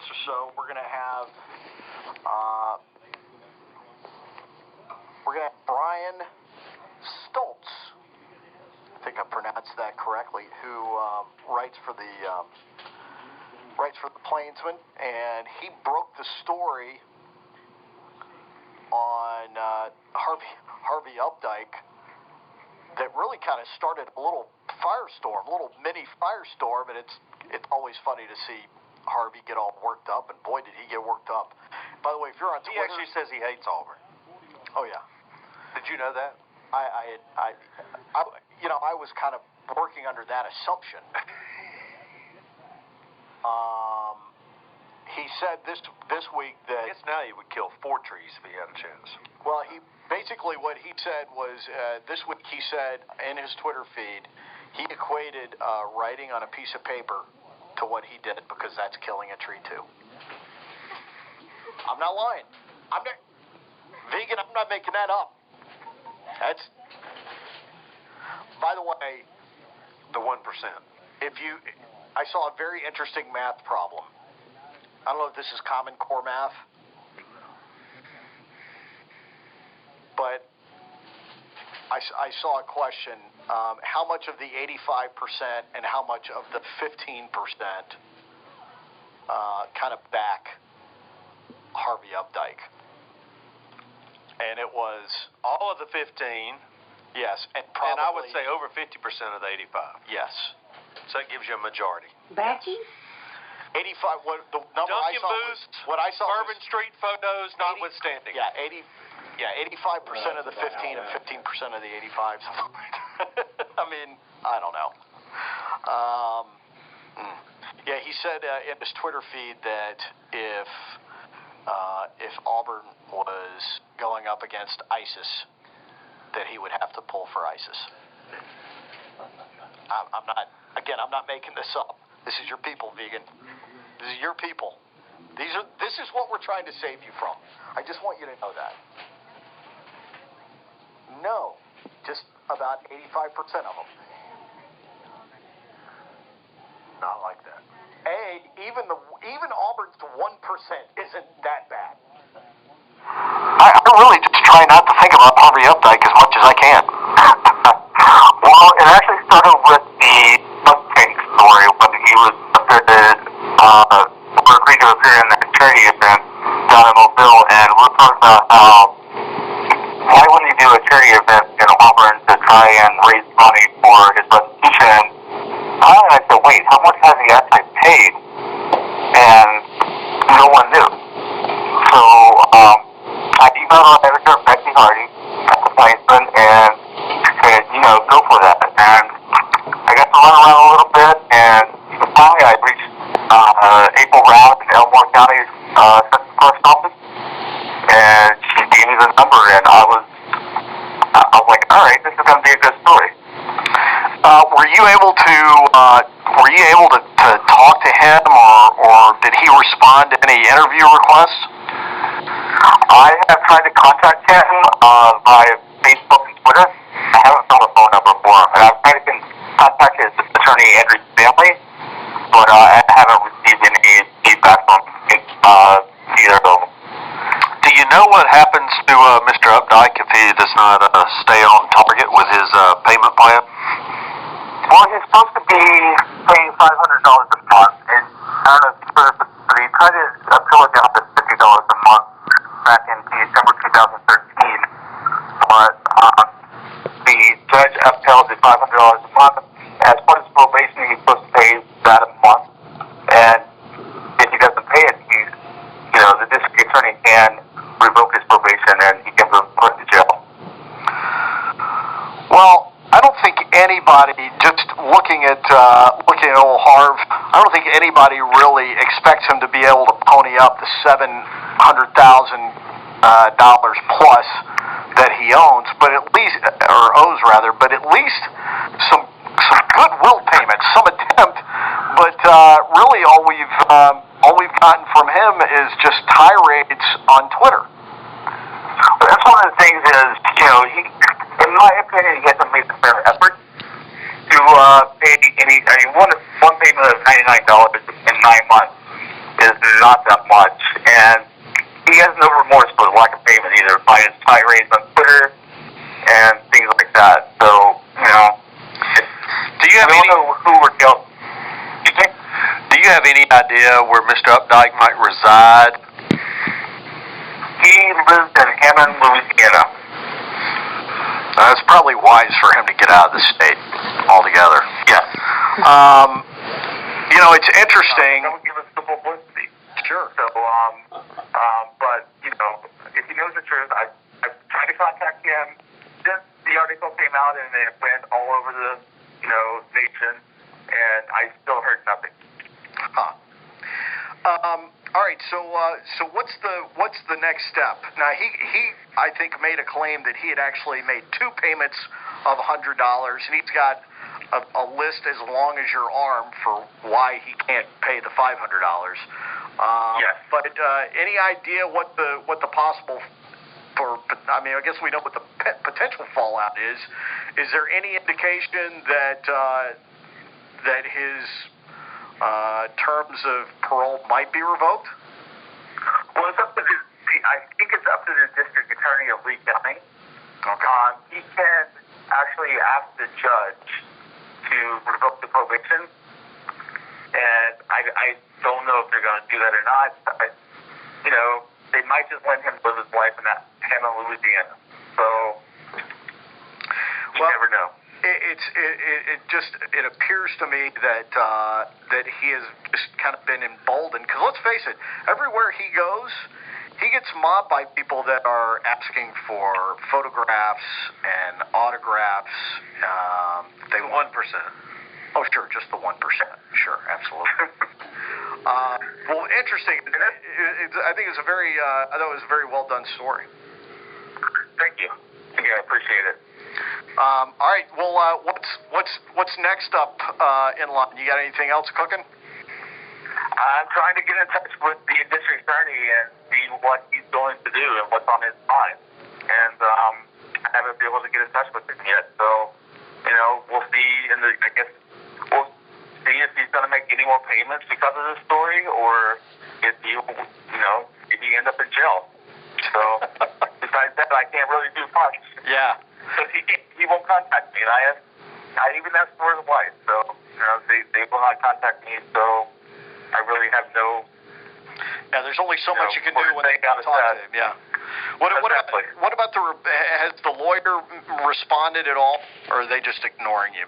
minutes or so, we're going to have Brian Stultz, I think I pronounced that correctly, who writes for the Plainsman, and he broke the story on Harvey Updyke that really kind of started a little firestorm, a little mini firestorm, and it's always funny to see Harvey get all worked up, and boy, did he get worked up. By the way, if you're on Twitter... He actually says he hates Auburn. Oh, yeah. Did you know that? I was kind of working under that assumption. He said this week that... I guess now he would kill 4 trees if he had a chance. Well, basically what he said was, this week he said in his Twitter feed, he equated writing on a piece of paper to what he did, because that's killing a tree too. I'm not lying. Vegan, I'm not making that up. That's... By the way... The 1%. I saw a very interesting math problem. I don't know if this is Common Core math, but I saw a question, how much of the 85% and how much of the 15% kind of back Harvey Updyke? And it was... All of the 15. Yes, and probably... And I would say over 50% of the 85. Yes. So that gives you a majority. Backing? 85, the number Dunkin' I saw Booth, was... What I saw Bourbon was... Street photos notwithstanding. Yeah, 85% of the 15 and 15% of the 85. I mean, I don't know. Yeah, he said in his Twitter feed that if Auburn was going up against ISIS, that he would have to pull for ISIS. I'm not making this up. This is your people, vegan. This is your people. This is what we're trying to save you from. I just want you to know that. No, just about 85% of them. Not like that. Even Auburn's 1% isn't that bad. I really just try not to think about Harvey Updyke as much as I can. Well, it actually started with the Mustang story when he was agreed to appear in the charity event down in Mobile, and we were talking about how why wouldn't he do a charity event in Auburn to try and raise money for his restitution? And I said, wait, how much has he actually paid? And no one knew. So I emailed our editor, Becky Harvey, at the Plainsman, and said, go for that. And I got to run around a little bit, and finally I reached April Round in Elmore County's Central Clerk's office, and she gave me the number, and I was like, all right, this is going to be a good story. Were you able to talk to him, or did he respond to any interview requests? I have tried to contact him via Facebook and Twitter. I haven't found a phone number for him, and I've tried to contact his attorney, Andrew's family, but I haven't received any feedback from either of them. Do you know what happens to Mr. Updyke if he does not stay on target with his payment plan? Well, he's supposed to be paying $500 a month, and I don't know if you heard it, but he tried to appeal it down to $50 a month back in December 2013, but the judge upheld the $500 a month. As part of his probation, he's supposed to pay that a month, and if he doesn't pay it, the district attorney can revoke his probation and he can be put to jail. Well, I don't think anybody, just looking at old Harv, I don't think anybody really expects him to be able to pony up the $700,000 plus that he owns, but at least, or owes rather, but at least some goodwill payments, some attempt. But really, all we've gotten from him is just tirades on Twitter. That's one of the things is, he, in my opinion, he hasn't made the fair effort to pay any. I mean, one payment of $99 in 9 months is not that much, and he has no remorse for the lack of payment either by his tirades on Twitter and things like that. So, you know, Do you have we any? don't know who we're dealt. Do you have any idea where Mr. Updyke might reside? He lives in Hammond, Louisiana. It's probably wise for him to get out of the state altogether. Yes. You know, it's interesting. That would give us the publicity. Sure. So, but, you know, if he knows the truth, I've tried to contact him since the article came out and it went all over the, you know, nation, and I still heard nothing. Huh. All right. So what's the next step? Now he I think made a claim that he had actually made 2 payments of $100, and he's got a list as long as your arm for why he can't pay the $500. Yes. But any idea what the possible I mean, I guess we know what the potential fallout is. Is there any indication that his terms of parole might be revoked? Well, it's up to I think it's up to the district attorney of Lee County. Okay. He can actually ask the judge to revoke the probation, and I don't know if they're going to do that or not. You know, they might just let him live his life in Hammond, Louisiana. So you never know. It appears to me that he has just kind of been emboldened, because let's face it, everywhere he goes, he gets mobbed by people that are asking for photographs and autographs. The 1%. Oh, sure, just the 1%. Sure, absolutely. Well, interesting. I think it's I thought it was a very well done story. Thank you. Yeah, I appreciate it. All right. Well, what's next up in line? You got anything else cooking? I'm trying to get in touch with the district attorney and see what he's going to do and what's on his mind. And I haven't been able to get in touch with him yet. So, you know, we'll see. I guess we'll see if he's going to make any more payments because of this story, or if he, you know, if he end up in jail. So, besides that, I can't really do much. Yeah. Because he won't contact me, and I even asked for his wife. So, you know, they will not contact me. So, I really have no. Yeah, there's only so much you can do when they talk to him. Yeah. What about has the lawyer responded at all, or are they just ignoring you?